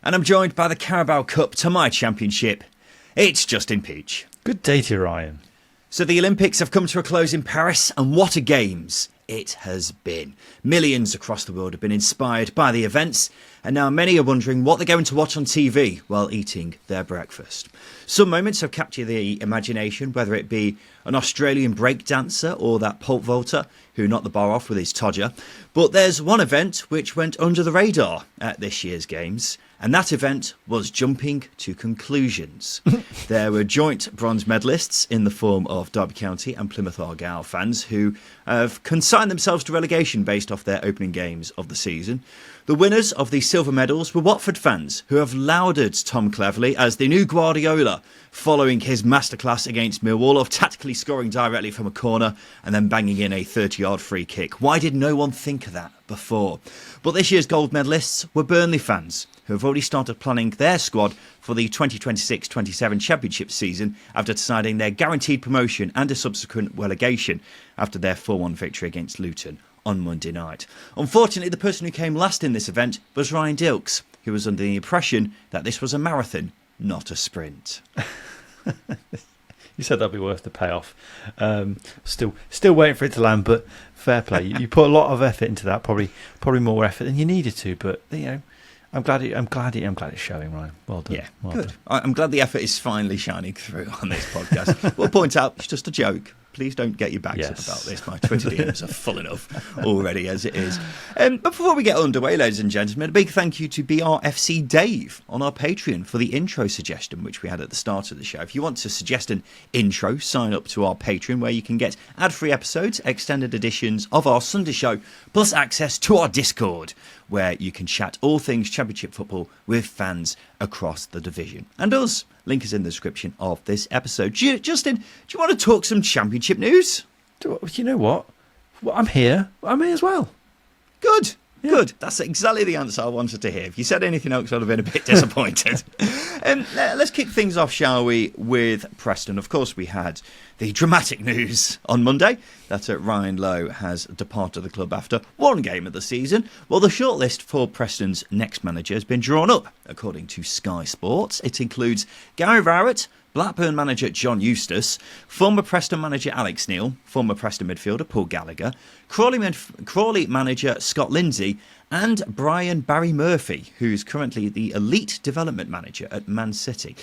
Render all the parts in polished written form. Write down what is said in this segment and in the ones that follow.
And I'm joined by the Carabao Cup to my championship. It's Justin Peach. Good day to you, Ryan. So the Olympics have come to a close in Paris, and what a games it has been. Millions across the world have been inspired by the events, and now many are wondering what they're going to watch on TV while eating their breakfast. Some moments have captured the imagination, whether it be an Australian breakdancer or that pole vaulter who knocked the bar off with his todger. But there's one event which went under the radar at this year's Games, and that event was jumping to conclusions. There were joint bronze medalists in the form of Derby County and Plymouth Argyle fans who have consigned themselves to relegation based off their opening games of the season. The winners of the silver medals were Watford fans who have lauded Tom Cleverley as the new Guardiola following his masterclass against Millwall of tactically scoring directly from a corner and then banging in a 30-yard free kick. Why did no one think of that before? But this year's gold medalists were Burnley fans who have already started planning their squad for the 2026-27 championship season after deciding their guaranteed promotion and a subsequent relegation after their 4-1 victory against Luton on Monday night. Unfortunately, the person who came last in this event was Ryan Dilks, who was under the impression that this was a marathon, not a sprint. You said that'd be worth the payoff. Still waiting for it to land, but fair play. You put a lot of effort into that, probably more effort than you needed to. But you know, I'm glad it's showing, Ryan. Well done. Yeah, well good. done. I'm glad the effort is finally shining through on this podcast. We'll point out it's just a joke. Please don't get your bags up about this. My Twitter DMs are full enough already as it is. But before we get underway, ladies and gentlemen, a big thank you to BRFC Dave on our Patreon for the intro suggestion, which we had at the start of the show. If you want to suggest an intro, sign up to our Patreon, where you can get ad-free episodes, extended editions of our Sunday show, plus access to our Discord, where you can chat all things Championship football with fans across the division. And us. Link is in the description of this episode. Justin, do you want to talk some Championship news? You know what? Well, I'm here. I'm here as well. Good. Yeah. Good. That's exactly the answer I wanted to hear. If you said anything else, I'd have been a bit disappointed. Let's kick things off, shall we, with Preston. Of course, we had the dramatic news on Monday that Ryan Lowe has departed the club after one game of the season. Well, the shortlist for Preston's next manager has been drawn up, according to Sky Sports. It includes Gary Rowett, Blackburn manager John Eustace, former Preston manager Alex Neil, former Preston midfielder Paul Gallagher, Crawley manager Scott Lindsay, and Barry Murphy, who's currently the elite development manager at Man City.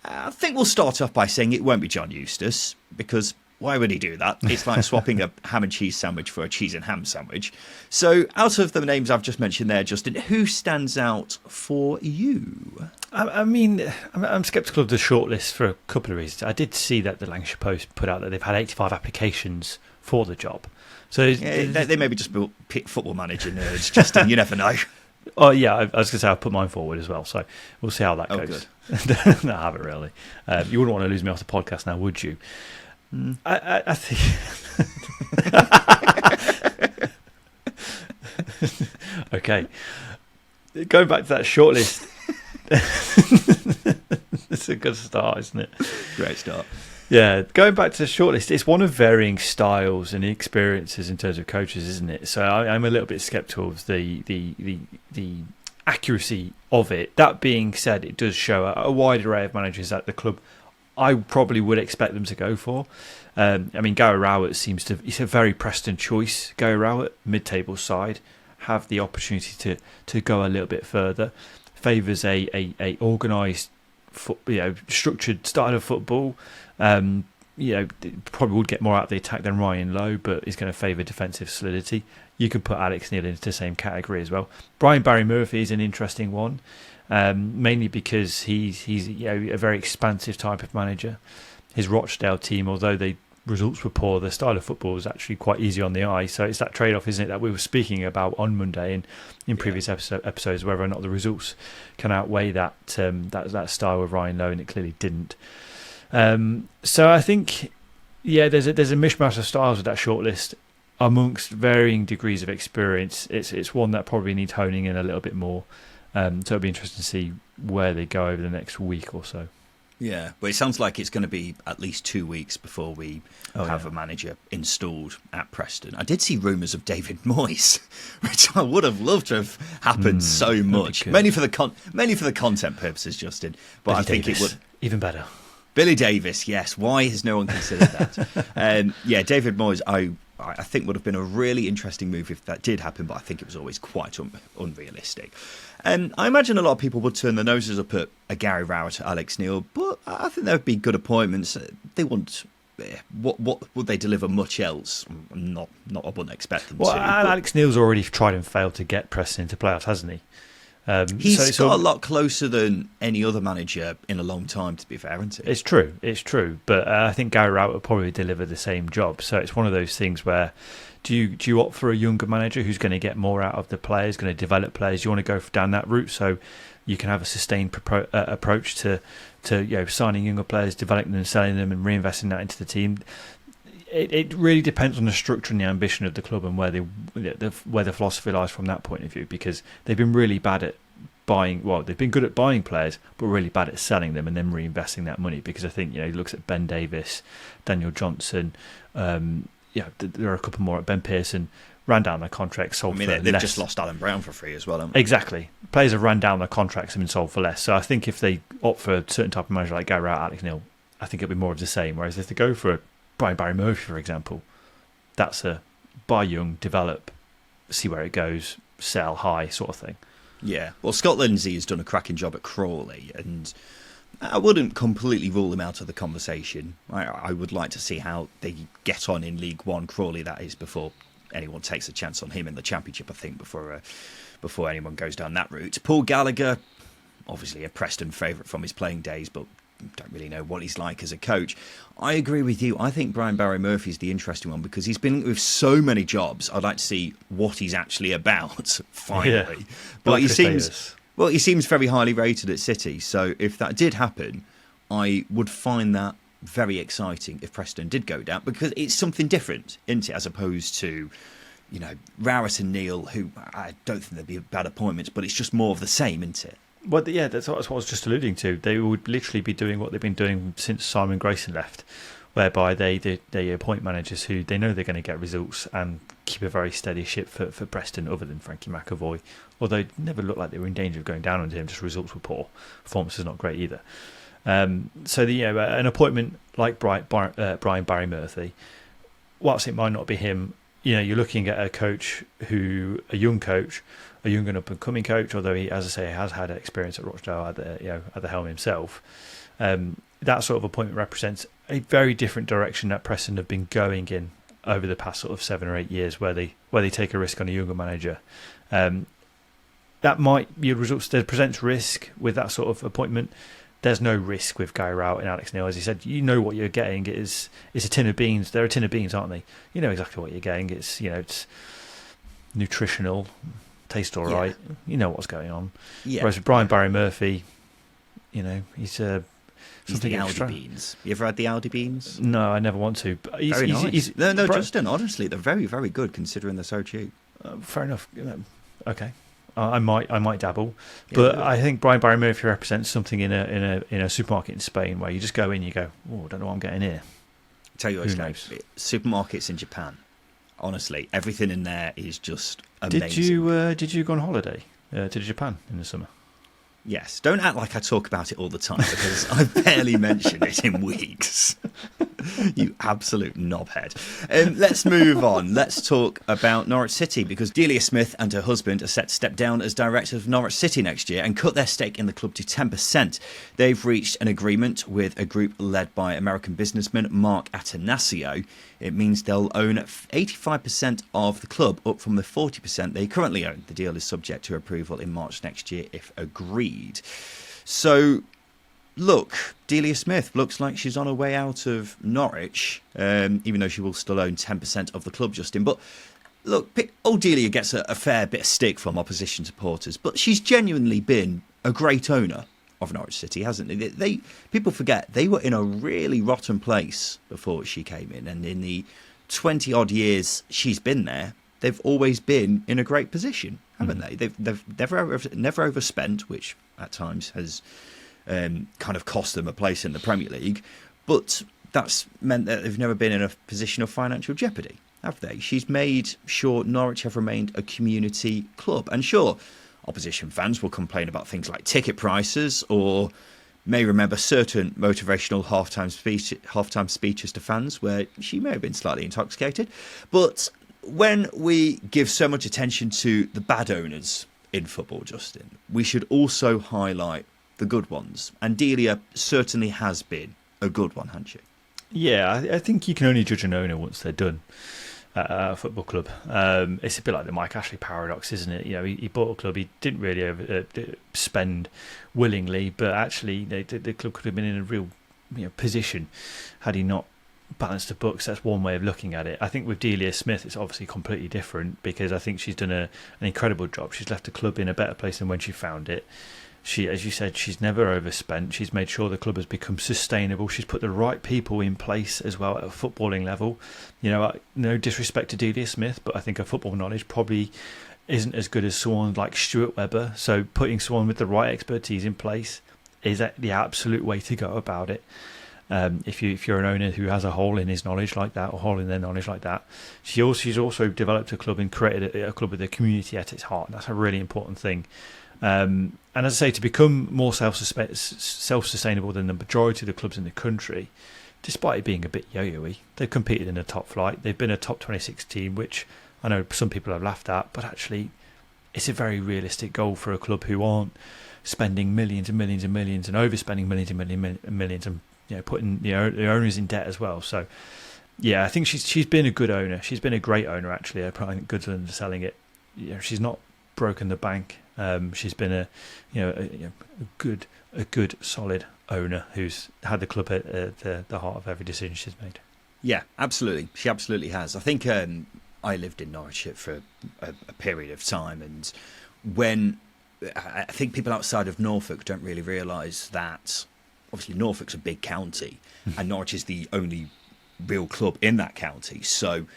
I think we'll start off by saying it won't be John Eustace, because why would he do that? It's like swapping a ham and cheese sandwich for a cheese and ham sandwich. So out of the names I've just mentioned there, Justin, who stands out for you? I mean, I'm sceptical of the shortlist for a couple of reasons. I did see that the Lancashire Post put out that they've had 85 applications for the job. So yeah, they maybe just built football manager nerds, Justin. You never know. Oh yeah, I was going to say I'll put mine forward as well. So we'll see how that goes. Good. No, I haven't really. You wouldn't want to lose me off the podcast now, would you? I think. Okay, going back to that shortlist. It's a good start, isn't it? Great start. Yeah, going back to the shortlist, it's one of varying styles and experiences in terms of coaches, isn't it? So I'm a little bit sceptical of the accuracy of it. That being said, it does show a wide array of managers at the club I probably would expect them to go for. I mean, Gary Rowett he's a very Preston choice. Gary Rowett, mid-table side, have the opportunity to go a little bit further. Favours a organised, structured style of football. Probably would get more out of the attack than Ryan Lowe, but is going to favour defensive solidity. You could put Alex Neil into the same category as well. Barry Murphy is an interesting one, mainly because he's a very expansive type of manager. His Rochdale team, although the results were poor, the style of football was actually quite easy on the eye. So it's that trade-off, isn't it, that we were speaking about on Monday and in previous episodes, whether or not the results can outweigh that style of Ryan Lowe, and it clearly didn't. So I think, there's a mishmash of styles with that shortlist amongst varying degrees of experience. It's one that probably needs honing in a little bit more. So it'll be interesting to see where they go over the next week or so. Yeah, but it sounds like it's going to be at least 2 weeks before we have a manager installed at Preston. I did see rumours of David Moyes, which I would have loved to have happened so much, mainly for the content purposes, Justin. But Billy I think Davis, it would even better. Billy Davis, yes. Why has no one considered that? David Moyes, I think would have been a really interesting move if that did happen, but I think it was always quite unrealistic. I imagine a lot of people would turn their noses up at a Gary Rowett, Alex Neil, but I think there would be good appointments. They wouldn't. What would they deliver much else? Not I wouldn't expect them to. Well, Alex Neil's already tried and failed to get Preston into playoffs, hasn't he? He's got a lot closer than any other manager in a long time, to be fair, isn't it? It's true. But I think Gary Rowett will probably deliver the same job. So it's one of those things where do you opt for a younger manager who's going to get more out of the players, going to develop players? You want to go down that route so you can have a sustained approach to signing younger players, developing them, selling them, and reinvesting that into the team. It really depends on the structure and the ambition of the club and where the philosophy lies from that point of view, because they've been really bad at buying. Well, they've been good at buying players, but really bad at selling them and then reinvesting that money. Because I think he looks at Ben Davis, Daniel Johnson. There are a couple more. At Ben Pearson ran down their contracts, sold. They've just lost Alan Brown for free as well, haven't they? Exactly. Players have ran down their contracts and been sold for less. So I think if they opt for a certain type of manager like Gary Rowett, Alex Neil, I think it'll be more of the same. Whereas if they go for a Brian Barry Murphy, for example, that's a buy young, develop, see where it goes, sell high sort of thing. Yeah. Well, Scott Lindsay has done a cracking job at Crawley, and I wouldn't completely rule him out of the conversation. I would like to see how they get on in League One, Crawley, that is, before anyone takes a chance on him in the Championship, I think, before anyone goes down that route. Paul Gallagher, obviously a Preston favourite from his playing days, but don't really know what he's like as a coach. I agree with you. I think Brian Barry Murphy is the interesting one because he's been with so many jobs. I'd like to see what he's actually about, finally. Yeah. But he seems very highly rated at City. So if that did happen, I would find that very exciting if Preston did go down, because it's something different, isn't it, as opposed to, Rowett and Neil, who I don't think they'd be bad appointments, but it's just more of the same, isn't it? Well, yeah, that's what I was just alluding to. They would literally be doing what they've been doing since Simon Grayson left, whereby they appoint managers who they know they're going to get results and keep a very steady ship for Preston, other than Frankie McAvoy. Although it never looked like they were in danger of going down under him, just results were poor. Performance is not great either. An appointment like Brian Barry Murphy, whilst it might not be him, you're looking at a young coach, a young and up-and-coming coach, although he, as I say, has had experience at Rochdale at the helm himself. That sort of appointment represents a very different direction that Preston have been going in over the past sort of 7 or 8 years, where they take a risk on a younger manager. That might be a result. There presents risk with that sort of appointment. There's no risk with Gary Rowett and Alex Neil. As he said, you know what you're getting. It's a tin of beans. They're a tin of beans, aren't they? You know exactly what you're getting. It's nutritional, taste all right. You know what's going on. Yeah. Whereas with Brian Barry Murphy, he's He's the Aldi beans. You ever had the Aldi beans? No, I never want to. But very nice. Justin, honestly, they're very, very good considering they're so cheap. Fair enough. Okay. I might dabble, but I think Brian Barry Murphy represents something in a supermarket in Spain where you just go in, you go, I don't know what I'm getting here. Tell you what, supermarkets in Japan, honestly, everything in there is just amazing. Did you go on holiday to Japan in the summer? Yes. Don't act like I talk about it all the time, because I barely mention it in weeks. You absolute knobhead. Let's move on. Let's talk about Norwich City, because Delia Smith and her husband are set to step down as director of Norwich City next year and cut their stake in the club to 10%. They've reached an agreement with a group led by American businessman Mark Atanasio. It means they'll own 85% of the club, up from the 40% they currently own. The deal is subject to approval in March next year if agreed. So, look, Delia Smith looks like she's on her way out of Norwich, even though she will still own 10% of the club, Justin. But look, old Delia gets a fair bit of stick from opposition supporters, but she's genuinely been a great owner of Norwich City, hasn't they? People forget they were in a really rotten place before she came in, and in the 20-odd years she's been there, they've always been in a great position, haven't they? They've never overspent, which at times has kind of cost them a place in the Premier League. But that's meant that they've never been in a position of financial jeopardy, have they? She's made sure Norwich have remained a community club. And sure, opposition fans will complain about things like ticket prices, or may remember certain motivational halftime speeches to fans where she may have been slightly intoxicated. But when we give so much attention to the bad owners in football, Justin, we should also highlight the good ones. And Delia certainly has been a good one, hasn't she? Yeah, I think you can only judge an owner once they're done at a football club. It's a bit like the Mike Ashley paradox, isn't it? You know, he bought a club, he didn't really spend willingly, but actually the club could have been in a real position had he not balanced the books. That's one way of looking at it. I think with Delia Smith, it's obviously completely different, because I think she's done an incredible job. She's left the club in a better place than when she found it. She, as you said, she's never overspent. She's made sure the club has become sustainable. She's put the right people in place as well at a footballing level. You know, no disrespect to Delia Smith, but I think her football knowledge probably isn't as good as someone like Stuart Webber. So putting someone with the right expertise in place is the absolute way to go about it. If you're an owner who has a hole in his knowledge like that, or hole in their knowledge like that, she's also developed a club and created a club with the community at its heart. That's a really important thing. And as I say, to become more self-sustainable than the majority of the clubs in the country, despite it being a bit yo-yo-y, they've competed in the top flight. They've been a top 26 team, which I know some people have laughed at, but actually it's a very realistic goal for a club who aren't spending millions and millions and millions and overspending millions and millions and putting the owners in debt as well. So yeah, I think she's been a good owner. She's been a great owner, actually. I probably think good than selling it. She's not broken the bank. She's been a good solid owner who's had the club at the heart of every decision she's made. Yeah, absolutely. She absolutely has. I think I lived in Norwich for a period of time, and when I think people outside of Norfolk don't really realise that obviously Norfolk's a big county and Norwich is the only real club in that county. So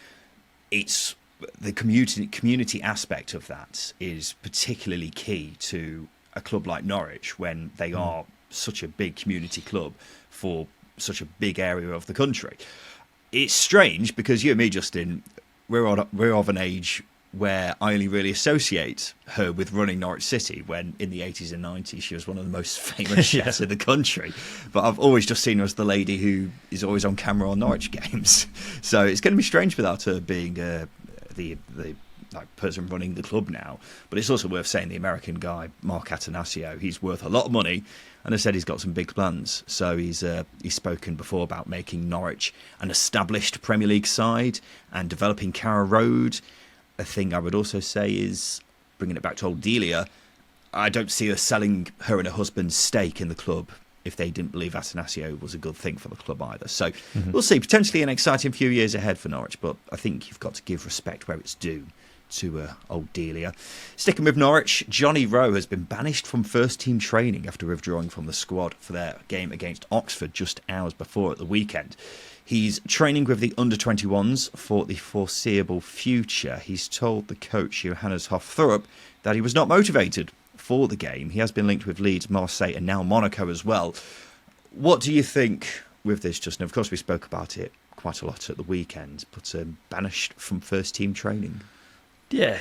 it's the community aspect of that is particularly key to a club like Norwich when they are such a big community club for such a big area of the country. It's strange because you and me, Justin, we're of an age where I only really associate her with running Norwich City, when in the 80s and 90s she was one of the most famous chefs in the country. But I've always just seen her as the lady who is always on camera on Norwich games. So it's going to be strange without her being the person running the club now. But it's also worth saying the American guy, Mark Atanasio, he's worth a lot of money, and I said he's got some big plans. So he's spoken before about making Norwich an established Premier League side and developing Carrow Road. A thing I would also say is, bringing it back to old Delia, I don't see her selling her and her husband's stake in the club if they didn't believe Atanasio was a good thing for the club either. So we'll see. Potentially an exciting few years ahead for Norwich, but I think you've got to give respect where it's due to old Delia. Sticking with Norwich, Johnny Rowe has been banished from first-team training after withdrawing from the squad for their game against Oxford just hours before at the weekend. He's training with the under-21s for the foreseeable future. He's told the coach, Johannes Hoff-Thorup, that he was not motivated for the game. He has been linked with Leeds, Marseille and now Monaco as well. What do you think with this, Justin? Of course, we spoke about it quite a lot at the weekend, but banished from first-team training. Yeah,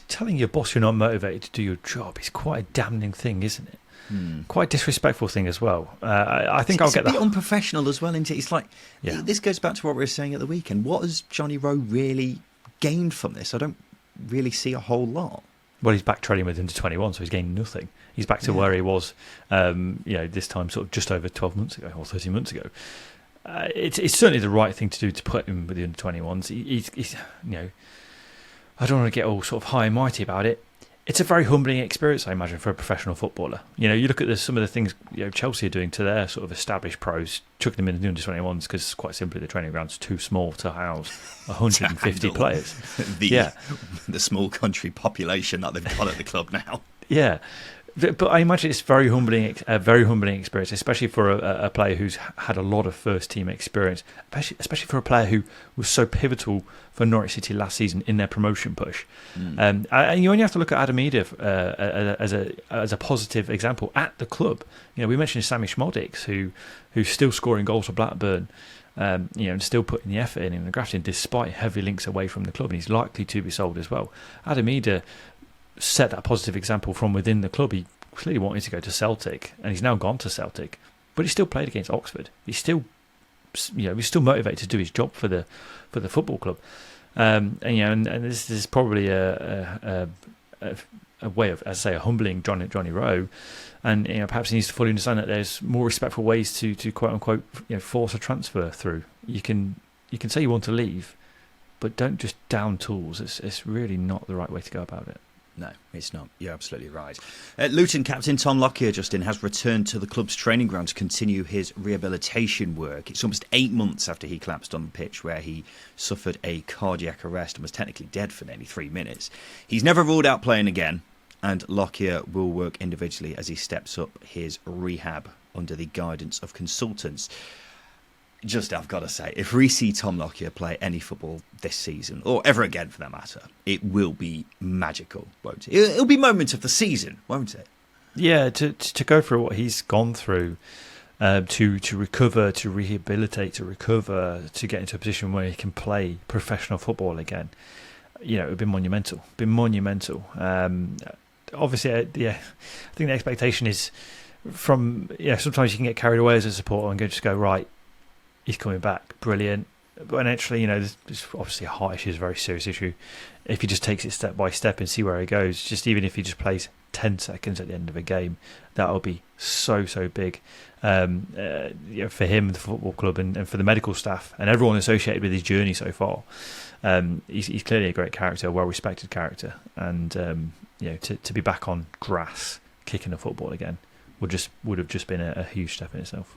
telling your boss you're not motivated to do your job is quite a damning thing, isn't it? Quite a disrespectful thing as well. I think I'll get that. It's a bit unprofessional as well, isn't it? It's like, this goes back to what we were saying at the weekend. What has Johnny Rowe really gained from this? I don't really see a whole lot. Well, he's back training with under-21, so he's gained nothing. He's back to where he was, this time sort of just over 12 months ago or 13 months ago. It's certainly the right thing to do to put him with the under-21s. He's I don't want to get all sort of high and mighty about it. It's a very humbling experience, I imagine, for a professional footballer. You look at some of the things Chelsea are doing to their sort of established pros, chucking them in the under-21s because quite simply the training ground's too small to house 150 players. The small country population that they've got at the club now. Yeah. But I imagine it's a very humbling experience, especially for a player who's had a lot of first team experience, especially for a player who was so pivotal for Norwich City last season in their promotion push. And you only have to look at Adam Eder as a positive example at the club. We mentioned Sammy Schmoldix, who's still scoring goals for Blackburn, and still putting the effort in the grafting despite heavy links away from the club, and he's likely to be sold as well. Adam Eder set that positive example from within the club. He clearly wanted to go to Celtic, and he's now gone to Celtic, but he still played against Oxford. He's still motivated to do his job for the football club. And this is probably a way of, as I say, humbling Johnny Rowe. And perhaps he needs to fully understand that there's more respectful ways to quote unquote force a transfer through. You can say you want to leave, but don't just down tools. It's really not the right way to go about it. No, it's not. You're absolutely right. Luton captain Tom Lockyer, Justin, has returned to the club's training ground to continue his rehabilitation work. It's almost 8 months after he collapsed on the pitch, where he suffered a cardiac arrest and was technically dead for nearly 3 minutes. He's never ruled out playing again, and Lockyer will work individually as he steps up his rehab under the guidance of consultants. Just, I've got to say, if we see Tom Lockyer play any football this season, or ever again for that matter, it will be magical, won't it? It'll be moment of the season, won't it? Yeah, to go through what he's gone through, to recover, to rehabilitate, to recover, to get into a position where he can play professional football again, it would be monumental. Obviously, I think the expectation is sometimes you can get carried away as a supporter and just go, right, he's coming back, brilliant. But actually, this obviously a heart issue is a very serious issue. If he just takes it step by step and see where he goes, just even if he just plays 10 seconds at the end of a game, that will be so big for him, the football club, and for the medical staff and everyone associated with his journey so far. He's clearly a great character, a well-respected character, and to be back on grass kicking a football again would have just been a huge step in itself.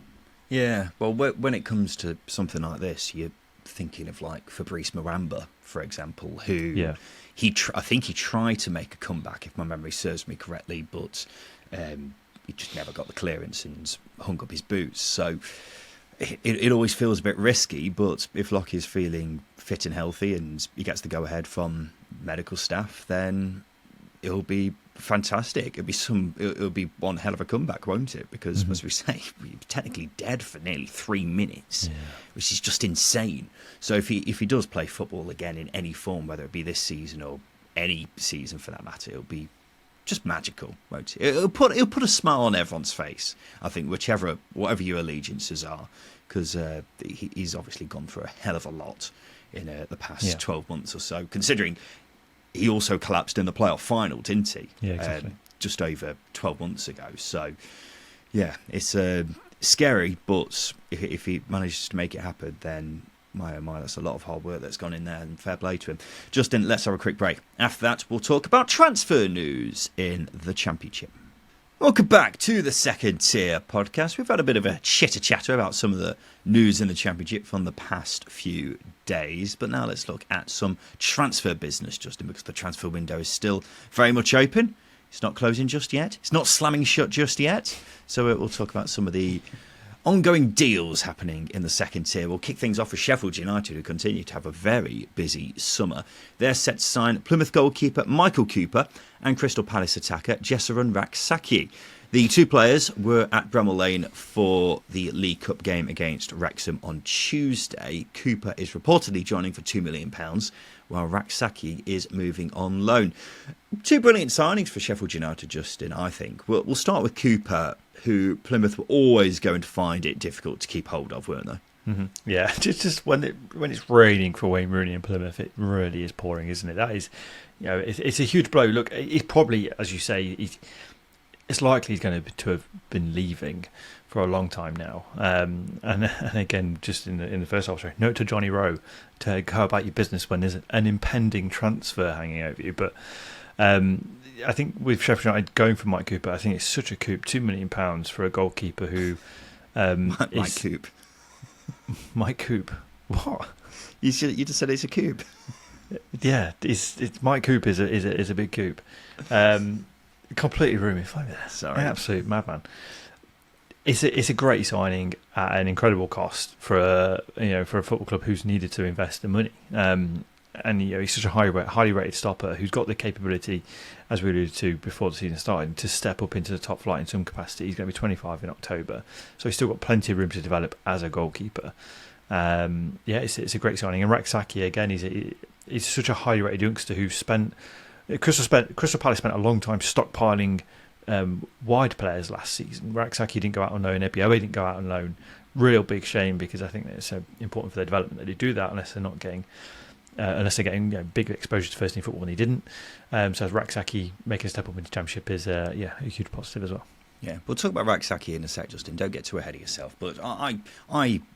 Yeah, well, when it comes to something like this, you're thinking of like Fabrice Maramba, for example, who I think he tried to make a comeback, if my memory serves me correctly, but he just never got the clearance and hung up his boots. So it always feels a bit risky, but if Lockyer's feeling fit and healthy and he gets the go-ahead from medical staff, then it'll be fantastic. It'll be one hell of a comeback, won't it? Because as we say, we're technically dead for nearly 3 minutes, which is just insane. So if he does play football again in any form, whether it be this season or any season for that matter, it'll be just magical, won't it? It'll put a smile on everyone's face, I think, whatever your allegiances are, because he's obviously gone through a hell of a lot in the past 12 months or so, considering he also collapsed in the playoff final, didn't he? Yeah, exactly. Just over 12 months ago. So, yeah, it's scary, but if he manages to make it happen, then my, that's a lot of hard work that's gone in there, and fair play to him. Justin, let's have a quick break. After that, we'll talk about transfer news in the Championship. Welcome back to the Second Tier podcast. We've had a bit of a chitter-chatter about some of the news in the Championship from the past few days, but now let's look at some transfer business, Justin, because the transfer window is still very much open. It's not closing just yet. It's not slamming shut just yet. So we'll talk about some of the ongoing deals happening in the Second Tier. We'll kick things off with Sheffield United, who continue to have a very busy summer. They're set to sign Plymouth goalkeeper Michael Cooper and Crystal Palace attacker Jessurun Rak-Sakyi. The two players were at Bramall Lane for the League Cup game against Wrexham on Tuesday. Cooper is reportedly joining for £2 million, while Rak-Sakyi is moving on loan. Two brilliant signings for Sheffield United, Justin, I think. We'll start with Cooper, who Plymouth were always going to find it difficult to keep hold of, weren't they? Mm-hmm. Yeah, just when it's raining for Wayne Rooney in Plymouth, it really is pouring, isn't it? That is, it's a huge blow. Look, he's probably, as you say, it's likely he's going to have been leaving for a long time now. And again, just in the first half, sorry, note to Johnny Rowe to go about your business when there's an impending transfer hanging over you. But I think with Sheffield United going for Mike Cooper, I think it's such a coup, £2 million for a goalkeeper who Mike Coop. Mike Coop. What? You just said it's a coup. Yeah, it's Mike Coop is a big coup. Completely ruined me. Sorry. Absolute madman. It's a great signing at an incredible cost for a football club who's needed to invest the money. And he's such a highly rated stopper who's got the capability, as we alluded to before the season started, to step up into the top flight in some capacity. He's going to be 25 in October, so he's still got plenty of room to develop as a goalkeeper. It's a great signing. And Raksaki, again, he's such a highly rated youngster who Crystal Palace spent a long time stockpiling wide players last season. Raksaki didn't go out on loan. Ebioe didn't go out on loan. Real big shame, because I think it's so important for their development that they do that unless they're getting big exposure to first team football, and he didn't. So as Raksaki making a step up into Championship is a huge positive as well. Yeah, we'll talk about Raksaki in a sec, Justin. Don't get too ahead of yourself. But I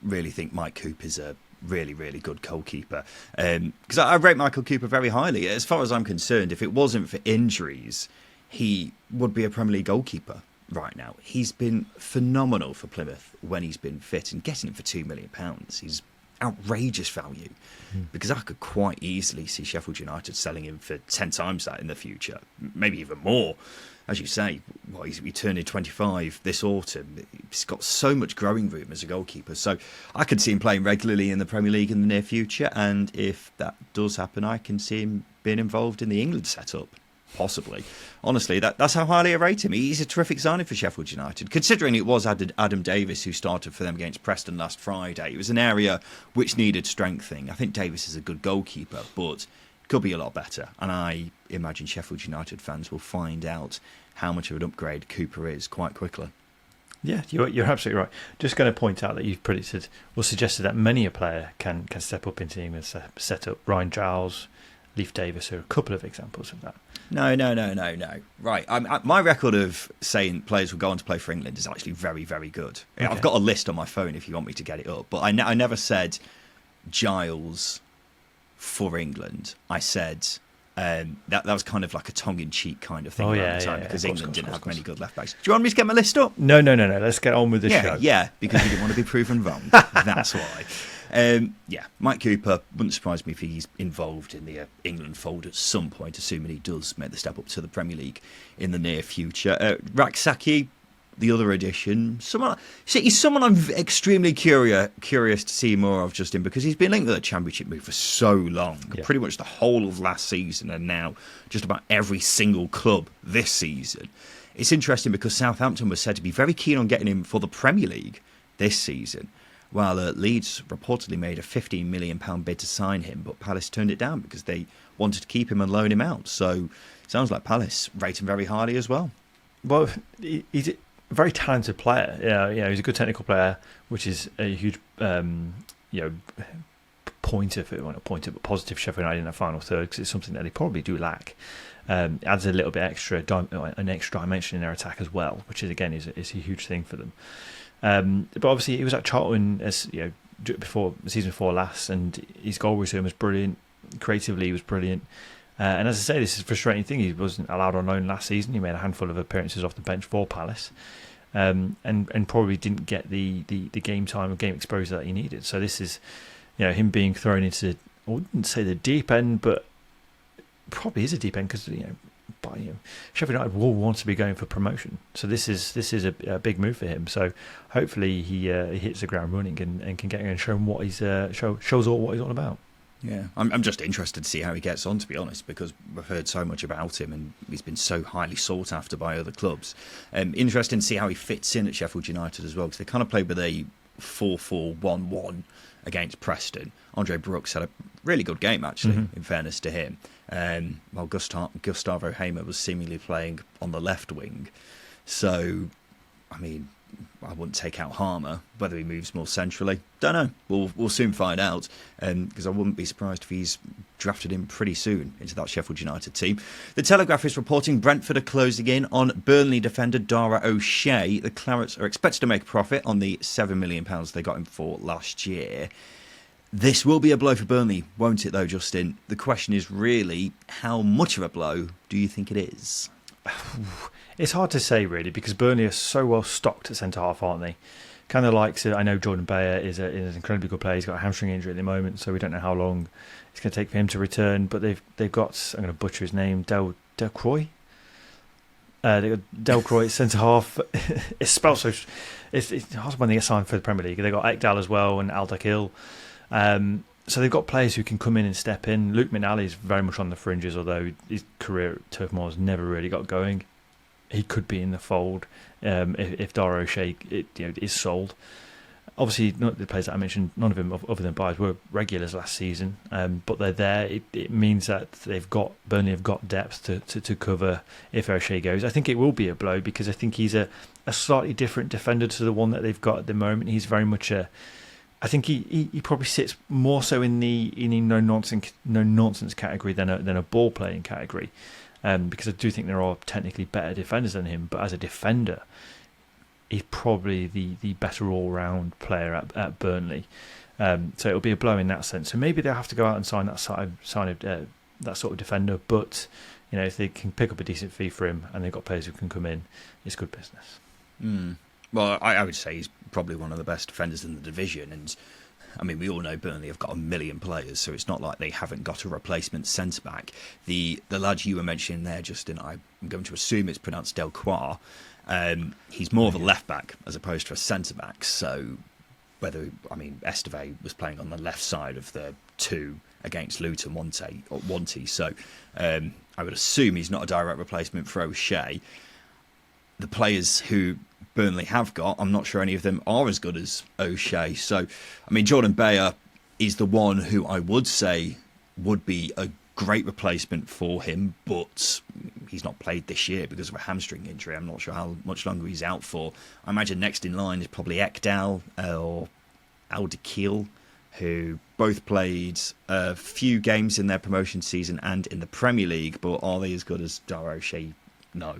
really think Mike Cooper is a really, really good goalkeeper. Because I rate Michael Cooper very highly. As far as I'm concerned, if it wasn't for injuries, he would be a Premier League goalkeeper right now. He's been phenomenal for Plymouth when he's been fit, and getting him for £2 million, he's outrageous value, because I could quite easily see Sheffield United selling him for 10 times that in the future, maybe even more. As you say, he's turning 25 this autumn. He's got so much growing room as a goalkeeper, so I could see him playing regularly in the Premier League in the near future, and if that does happen, I can see him being involved in the England setup. Possibly. Honestly, that's how highly I rate him. He's a terrific signing for Sheffield United, considering it was Adam Davis who started for them against Preston last Friday. It was an area which needed strengthening. I think Davis is a good goalkeeper, but could be a lot better. And I imagine Sheffield United fans will find out how much of an upgrade Cooper is quite quickly. Yeah, you're absolutely right. Just going to point out that you've suggested that many a player can step up into England's setup. Ryan Giles, Leif Davis are a couple of examples of that. No. Right. My record of saying players will go on to play for England is actually very, very good. Okay. I've got a list on my phone if you want me to get it up. But I never said Giles for England. I said that was kind of like a tongue-in-cheek kind of thing at the time, because England didn't have many good left-backs. Do you want me to get my list up? No. Let's get on with the show. Yeah, because you didn't want to be proven wrong. That's why. Mike Cooper, wouldn't surprise me if he's involved in the England fold at some point, assuming he does make the step up to the Premier League in the near future. Raksaki, the other addition, he's someone I'm extremely curious to see more of, Justin, because he's been linked with a Championship move for so long, pretty much the whole of last season, and now just about every single club this season. It's interesting because Southampton was said to be very keen on getting him for the Premier League this season, while Leeds reportedly made a £15 million bid to sign him, but Palace turned it down because they wanted to keep him and loan him out. So it sounds like Palace rate him very highly as well. Well, he's a very talented player. Yeah, he's a good technical player, which is a huge pointer for, well, not pointer, but positive Sheffield United in that final third, because it's something that they probably do lack. Adds a little bit an extra dimension in their attack as well, which is a huge thing for them. But obviously he was at Charlton before the season before last, and his goal return was brilliant. Creatively, he was brilliant. And as I say, this is a frustrating thing. He wasn't allowed on loan last season. He made a handful of appearances off the bench for Palace, and probably didn't get the game time or game exposure that he needed. So this is, him being thrown into, I wouldn't say the deep end, but probably is a deep end, because Sheffield United will want to be going for promotion. So this is a big move for him. So hopefully he hits the ground running and can get in and show him what he's shows all what he's all about. Yeah, I'm just interested to see how he gets on, to be honest, because we've heard so much about him and he's been so highly sought after by other clubs. Interesting to see how he fits in at Sheffield United as well, because they kind of played with a 4-4-1-1 against Preston. Andre Brooks had a really good game, actually, in fairness to him. While Gustavo Hamer was seemingly playing on the left wing. So, I wouldn't take out Harmer. Whether he moves more centrally, don't know. We'll soon find out, because I wouldn't be surprised if he's drafted in pretty soon into that Sheffield United team. The Telegraph is reporting Brentford are closing in on Burnley defender Dara O'Shea. The Clarets are expected to make a profit on the £7 million they got him for last year. This will be a blow for Burnley, won't it, though, Justin? The question is really, how much of a blow do you think it is? It's hard to say, really, because Burnley are so well stocked at centre-half, aren't they? Kind of like, I know Jordan Bayer is an incredibly good player. He's got a hamstring injury at the moment, so we don't know how long it's going to take for him to return. But they've got, I'm going to butcher his name, Delcroix. They got Delcroix centre half. It's spelled so. It's hard when they get signed for the Premier League. They got Ekdal as well and Aldakil. So they've got players who can come in and step in. Luke McNally is very much on the fringes, although his career at Turf Moor has never really got going. He could be in the fold if Dara O'Shea is sold. Obviously, none of the players that I mentioned, none of them other than Byers were regulars last season, but they're there. It means that Burnley have got depth to cover if O'Shea goes. I think it will be a blow because I think he's a slightly different defender to the one that they've got at the moment. He's very much I think he probably sits more so in the no nonsense category than a ball playing category, because I do think there are technically better defenders than him. But as a defender, he's probably the better all round player at Burnley. So it'll be a blow in that sense. So maybe they'll have to go out and sign that sort of defender. But if they can pick up a decent fee for him and they've got players who can come in, it's good business. Well, I would say he's probably one of the best defenders in the division, and I mean, we all know Burnley have got a million players, so it's not like they haven't got a replacement centre-back. The lad you were mentioning there, Justin, I'm going to assume it's pronounced Delcroix. He's more of a left-back as opposed to a centre-back, so Esteve was playing on the left side of the two against Luton Wanty, so I would assume he's not a direct replacement for O'Shea. The players who Burnley have got, I'm not sure any of them are as good as O'Shea. So, I mean, Jordan Bayer is the one who I would say would be a great replacement for him, but he's not played this year because of a hamstring injury. I'm not sure how much longer he's out for. I imagine next in line is probably Ekdal or Aldakil, who both played a few games in their promotion season and in the Premier League, but are they as good as Dara O'Shea? No.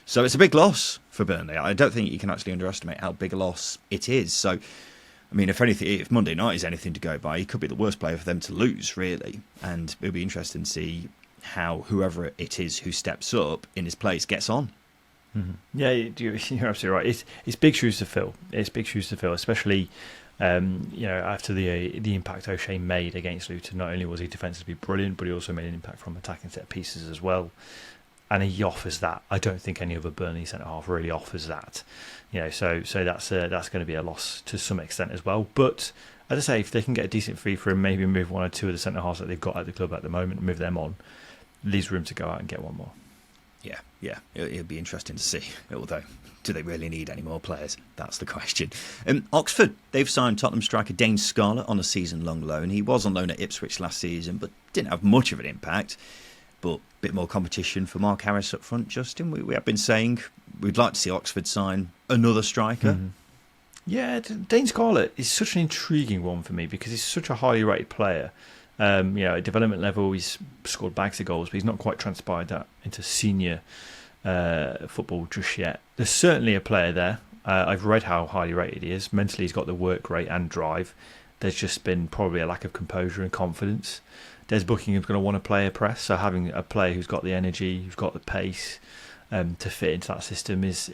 So it's a big loss for Burnley. I don't think you can actually underestimate how big a loss it is. So, I mean, if Monday night is anything to go by, he could be the worst player for them to lose, really. And it'll be interesting to see how whoever it is who steps up in his place gets on. Mm-hmm. Yeah, you're absolutely right. It's big shoes to fill. It's big shoes to fill, especially after the impact O'Shea made against Luton. Not only was he defensively brilliant, but he also made an impact from attacking set pieces as well. And he offers that. I don't think any other Burnley centre half really offers that. So that's going to be a loss to some extent as well. But as I say, if they can get a decent fee for him, maybe move one or two of the centre halves that they've got at the club at the moment, move them on, leaves room to go out and get one more. Yeah, it'll be interesting to see. Although, do they really need any more players? That's the question. Oxford, they've signed Tottenham striker Dane Scarlett on a season-long loan. He was on loan at Ipswich last season, but didn't have much of an impact. But a bit more competition for Mark Harris up front, Justin. We have been saying we'd like to see Oxford sign another striker. Mm-hmm. Yeah, Dane Scarlett is such an intriguing one for me because he's such a highly rated player. At development level, he's scored bags of goals, but he's not quite transpired that into senior football just yet. There's certainly a player there. I've read how highly rated he is. Mentally, he's got the work rate and drive. There's just been probably a lack of composure and confidence. Des Buckingham's going to want to play a press, so having a player who's got the energy, who's got the pace to fit into that system is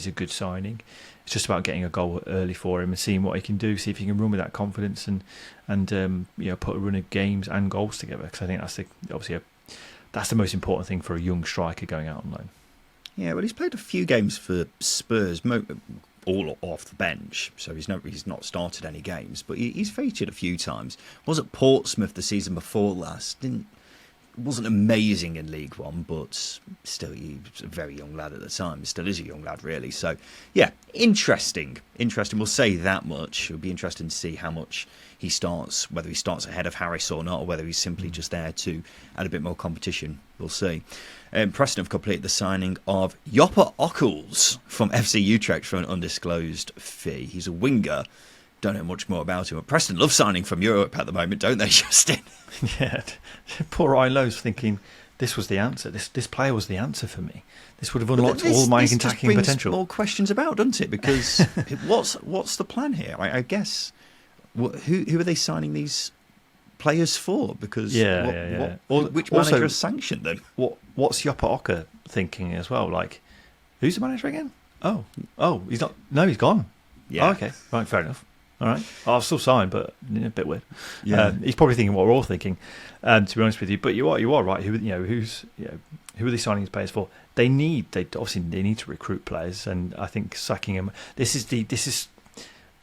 a good signing. It's just about getting a goal early for him and seeing what he can do, see if he can run with that confidence and put a run of games and goals together. Because I think that's the most important thing for a young striker going out on loan. Yeah, well, he's played a few games for Spurs, all off the bench, so he's not started any games, but he's featured a few times. Was at Portsmouth the season before last. Wasn't amazing in League One, but still, he was a very young lad at the time. Still is a young lad, really. So, yeah, interesting. We'll say that much. It'll be interesting to see how much he starts, whether he starts ahead of Harris or not, or whether he's simply just there to add a bit more competition. We'll see. Preston have completed the signing of Joppa Ockels from FC Utrecht for an undisclosed fee. He's a winger. Don't know much more about him. But Preston love signing from Europe at the moment, don't they, Justin? Yeah. Poor Ryan Lowe's thinking this was the answer. This player was the answer for me. This would have unlocked all my attacking potential. More questions about, doesn't it? Because what's the plan here? I guess who are they signing these players for? Because which manager has sanctioned them? What's Joppa Ocker thinking as well? Like, who's the manager again? Oh, he's not. No, he's gone. Yeah. Oh, okay. Right. Fair enough. All right. I'll still sign, but a bit weird. Yeah. He's probably thinking what we're all thinking, to be honest with you. But you are right. Who are they signing these players for? They need to recruit players, and I think sacking him. This is just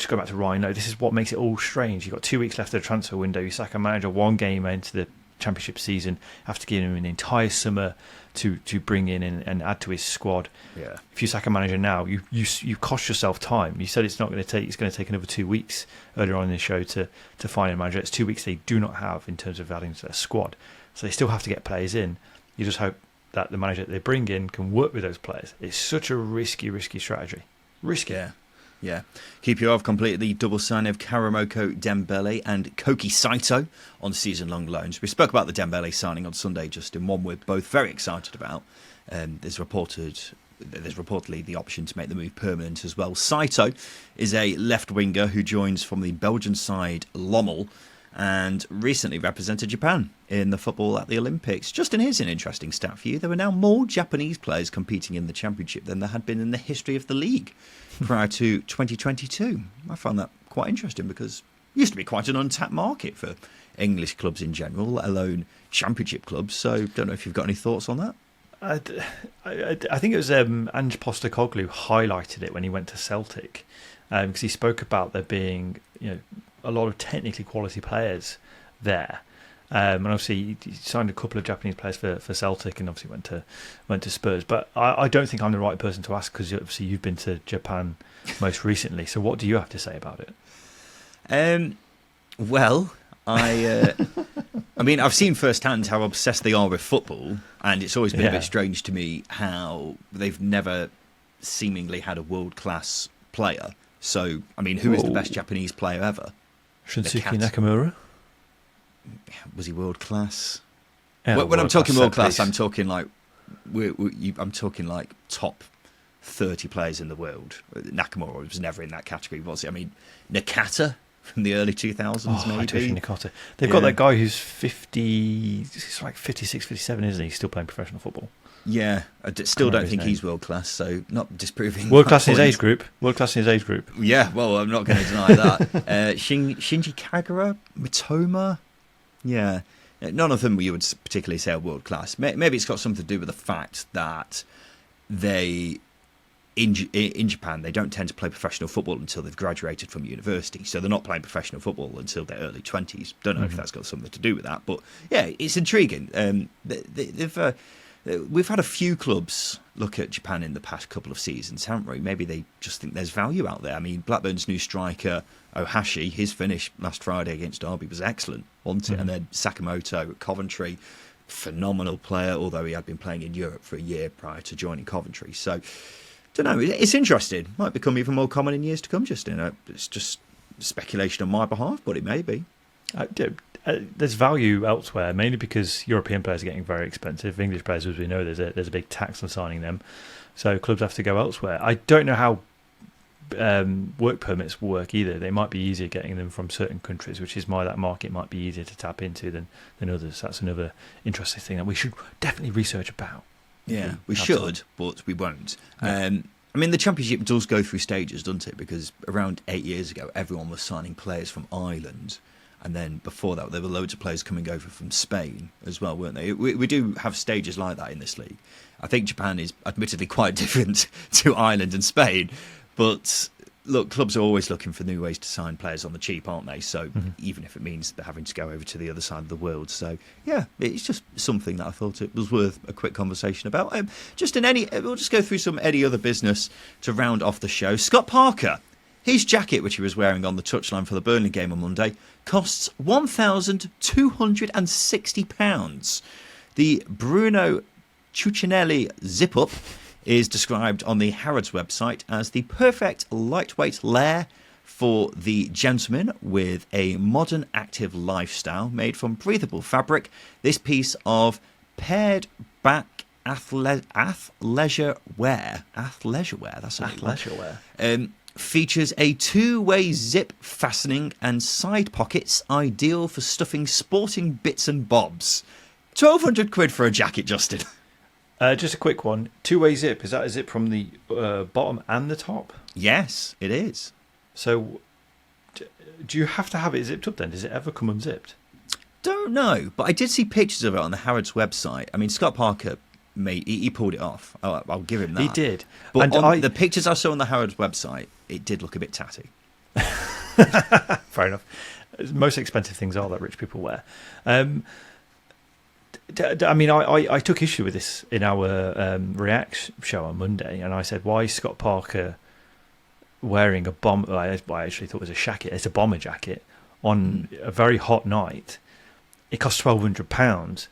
go back to Ryan. No, this is what makes it all strange. You've got 2 weeks left of the transfer window. You sack a manager 1 game into the Championship season, have to give him an entire summer to bring in and add to his squad. Yeah. If you sack a manager now, you cost yourself time. You said it's going to take another 2 weeks earlier on in the show to find a manager. It's 2 weeks they do not have in terms of adding to their squad. So they still have to get players in. You just hope that the manager that they bring in can work with those players. It's such a risky strategy. Risky. Yeah. QPR have completed the double signing of Karamoko Dembele and Koki Saito on season-long loans. We spoke about the Dembele signing on Sunday, Justin, one we're both very excited about. There's reportedly the option to make the move permanent as well. Saito is a left winger who joins from the Belgian side Lommel and recently represented Japan in the football at the Olympics. Justin, here's an interesting stat for you. There were now more Japanese players competing in the championship than there had been in the history of the league prior to 2022. I found that quite interesting because it used to be quite an untapped market for English clubs in general, let alone championship clubs. So don't know if you've got any thoughts on that. I think it was Ange Postecoglou highlighted it when he went to Celtic, because he spoke about there being a lot of technically quality players there. And obviously he signed a couple of Japanese players for Celtic, and obviously went to Spurs. But I don't think I'm the right person to ask, because obviously you've been to Japan most recently. So what do you have to say about it? Well, I mean, I've seen firsthand how obsessed they are with football, and it's always been a bit strange to me how they've never seemingly had a world-class player. So, I mean, who is the best Japanese player ever? Shinsuke Nakamura? Was he world class? Yeah, when I'm talking world class, I'm talking like I'm talking like top 30 players in the world. Nakamura was never in that category, was he? I mean, Nakata from the early 2000s, maybe. Hitoshi Nakata. They've got that guy who's 50. He's like 56, 57, isn't he? He's still playing professional football. Yeah, I still don't think he's world class, so not disproving. World class in his age group. World class in his age group. Yeah, well, I'm not going to deny that. Shinji Kagura, Mitoma. Yeah, none of them you would particularly say are world class. Maybe it's got something to do with the fact that they, in Japan, they don't tend to play professional football until they've graduated from university. So they're not playing professional football until their early 20s. Don't know if that's got something to do with that, but yeah, it's intriguing. We've had a few clubs look at Japan in the past couple of seasons, haven't we? Maybe they just think there's value out there. I mean, Blackburn's new striker, Ohashi, his finish last Friday against Derby was excellent, wasn't it? And then Sakamoto at Coventry, phenomenal player, although he had been playing in Europe for a year prior to joining Coventry. So, don't know, it's interesting. Might become even more common in years to come, Justin. It's just speculation on my behalf, but it may be. There's value elsewhere, mainly because European players are getting very expensive. English players, as we know, there's a big tax on signing them, so clubs have to go elsewhere. I don't know how work permits will work either. They might be easier getting them from certain countries, which is why that market might be easier to tap into than others. That's another interesting thing that we should definitely research about. Yeah, we should, but we won't. Yeah. I mean, the Championship does go through stages, doesn't it? Because around 8 years ago, everyone was signing players from Ireland. And then before that, there were loads of players coming over from Spain as well, weren't they? We do have stages like that in this league. I think Japan is admittedly quite different to Ireland and Spain. But look, clubs are always looking for new ways to sign players on the cheap, aren't they? So even if it means they're having to go over to the other side of the world. So, yeah, it's just something that I thought it was worth a quick conversation about. We'll just go through any other business to round off the show. Scott Parker. His jacket, which he was wearing on the touchline for the Burnley game on Monday, costs £1,260. The Bruno Cucinelli zip-up is described on the Harrods website as the perfect lightweight lair for the gentleman with a modern active lifestyle made from breathable fabric. This piece of pared back athleisure wear, that's Athleisure wear. Features a two-way zip fastening and side pockets, ideal for stuffing sporting bits and bobs. £1,200 for a jacket, Justin. Just a quick one. Two-way zip. Is that a zip from the bottom and the top? Yes, it is. So, do you have to have it zipped up then? Does it ever come unzipped? Don't know, but I did see pictures of it on the Harrods website. I mean, Scott Parker he pulled it off. I'll give him that. He did. But And the pictures I saw on the Harrods website, it did look a bit tatty. Fair enough. Most expensive things are that rich people wear. I took issue with this in our React show on Monday, and I said, why is Scott Parker wearing a bomb? I actually thought it was a jacket. It's a bomber jacket on a very hot night. It costs £1,200.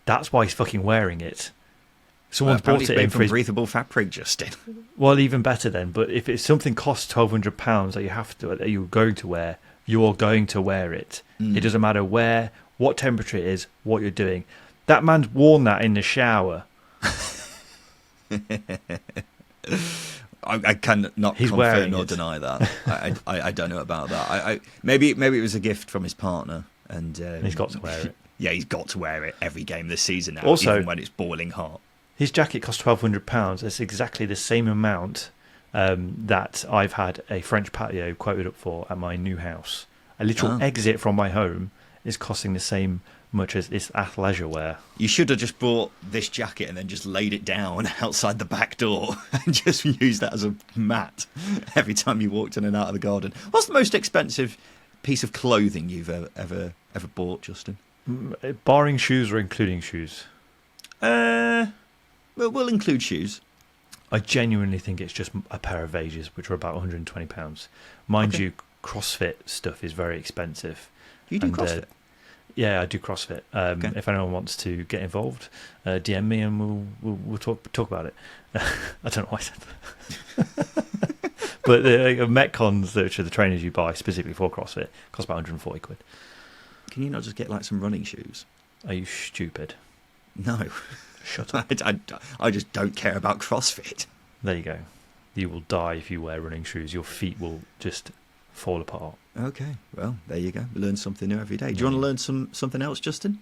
That's why he's fucking wearing it. Someone's bought it in from breathable fabric, Justin. Well, even better then. But if it's something costs £1,200 that you're going to wear, you're going to wear it. It doesn't matter what temperature it is, what you're doing. That man's worn that in the shower. I cannot confirm nor deny that. I don't know about that. Maybe it was a gift from his partner, and he's got to wear it. Yeah, he's got to wear it every game this season now, also, even when it's boiling hot. His jacket costs £1,200. It's exactly the same amount that I've had a French patio quoted up for at my new house. A literal exit from my home is costing the same much as this athleisure wear. You should have just bought this jacket and then just laid it down outside the back door and just used that as a mat every time you walked in and out of the garden. What's the most expensive piece of clothing you've ever bought, Justin? Barring shoes or including shoes? We'll include shoes. I genuinely think it's just a pair of Vages, which are about £120. Mind you, CrossFit stuff is very expensive. You do CrossFit? Yeah, I do CrossFit. If anyone wants to get involved, DM me and we'll talk about it. I don't know why I said that. But the Metcons, which are the trainers you buy specifically for CrossFit, cost about £140. Can you not just get like some running shoes? Are you stupid? No. Shut up. I just don't care about CrossFit. There you go. You will die if you wear running shoes. Your feet will just fall apart. Okay, well, there you go. We learn something new every day. Do you want to learn something else, Justin?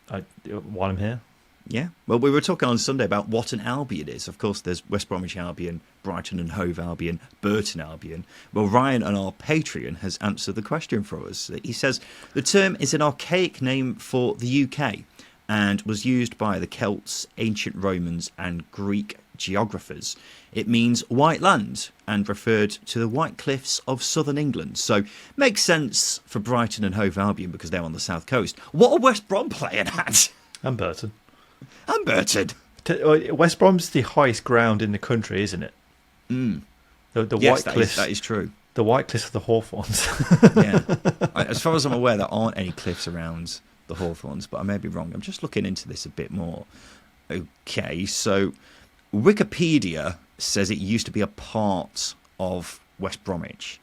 While I'm here? Yeah. Well, we were talking on Sunday about what an Albion is. Of course, there's West Bromwich Albion, Brighton and Hove Albion, Burton Albion. Well, Ryan on our Patreon has answered the question for us. He says, the term is an archaic name for the UK and was used by the Celts, ancient Romans and Greek geographers. It means white land and referred to the White Cliffs of southern England. So makes sense for Brighton and Hove Albion because they're on the south coast. What are West Brom playing at? And Burton. And Burton. West Brom's the highest ground in the country, isn't it? The yes, White Cliffs. That is true. The White Cliffs of the Hawthorns. Yeah. As far as I'm aware, there aren't any cliffs around the Hawthorns, but I may be wrong. I'm just looking into this a bit more. Okay, so Wikipedia says it used to be a part of West Bromwich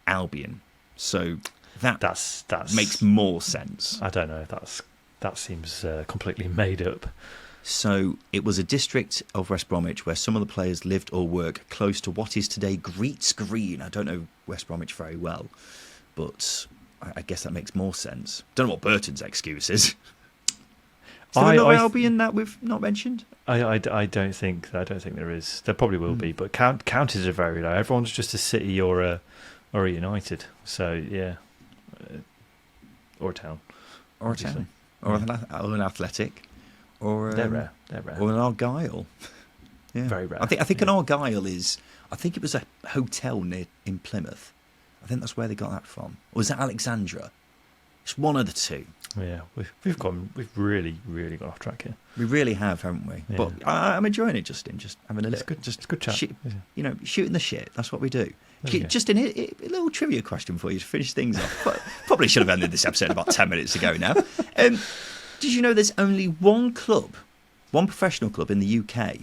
Albion. So that makes more sense. I don't know. That seems completely made up. So it was a district of West Bromwich where some of the players lived or worked close to what is today Greets Green. I don't know West Bromwich very well, but I guess that makes more sense. Don't know what Burton's excuse is. Is there another Albion that we've not mentioned? I don't think there is. There probably will be, but counties are very low. Everyone's just a City or a United. So yeah, or a town, or obviously. Or an Athletic, or they're rare, or an Argyle. Yeah, very rare. I think an Argyle is. I think it was a hotel in Plymouth. I think that's where they got that from. Or was that Alexandra? It's one of the two. Yeah, we've really gone off track here. We really have, haven't we? Yeah. But I'm enjoying it, Justin. Just having a little, it's good chat. Shooting the shit. That's what we do. Justin, a little trivia question for you to finish things off. But probably should have ended this episode about 10 minutes ago now. Did you know there's only one professional club in the UK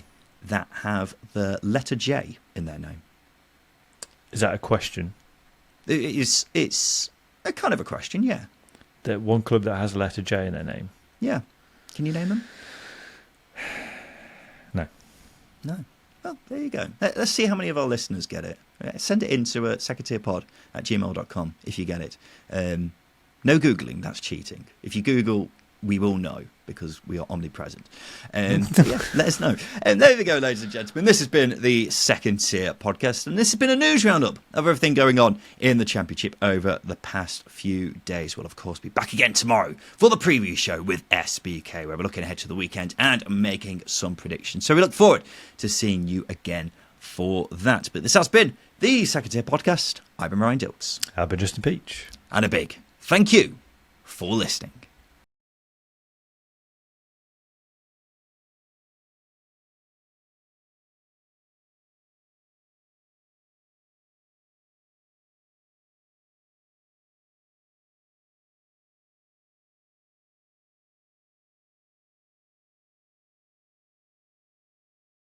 that have the letter J in their name? Is that a question? It's a kind of a question, yeah. That one club that has the letter J in their name? Yeah. Can you name them? No. Well, there you go. Let's see how many of our listeners get it. Send it in to secondtierpod@gmail.com if you get it. No Googling, that's cheating. If you Google, we will know. because we are omnipresent. Yeah, let us know. And there we go, ladies and gentlemen. This has been the Second Tier Podcast, and this has been a news roundup of everything going on in the Championship over the past few days. We'll, of course, be back again tomorrow for the preview show with SBK, where we're looking ahead to the weekend and making some predictions. So we look forward to seeing you again for that. But this has been the Second Tier Podcast. I've been Ryan Dilks. I've been Justin Peach. And a big thank you for listening.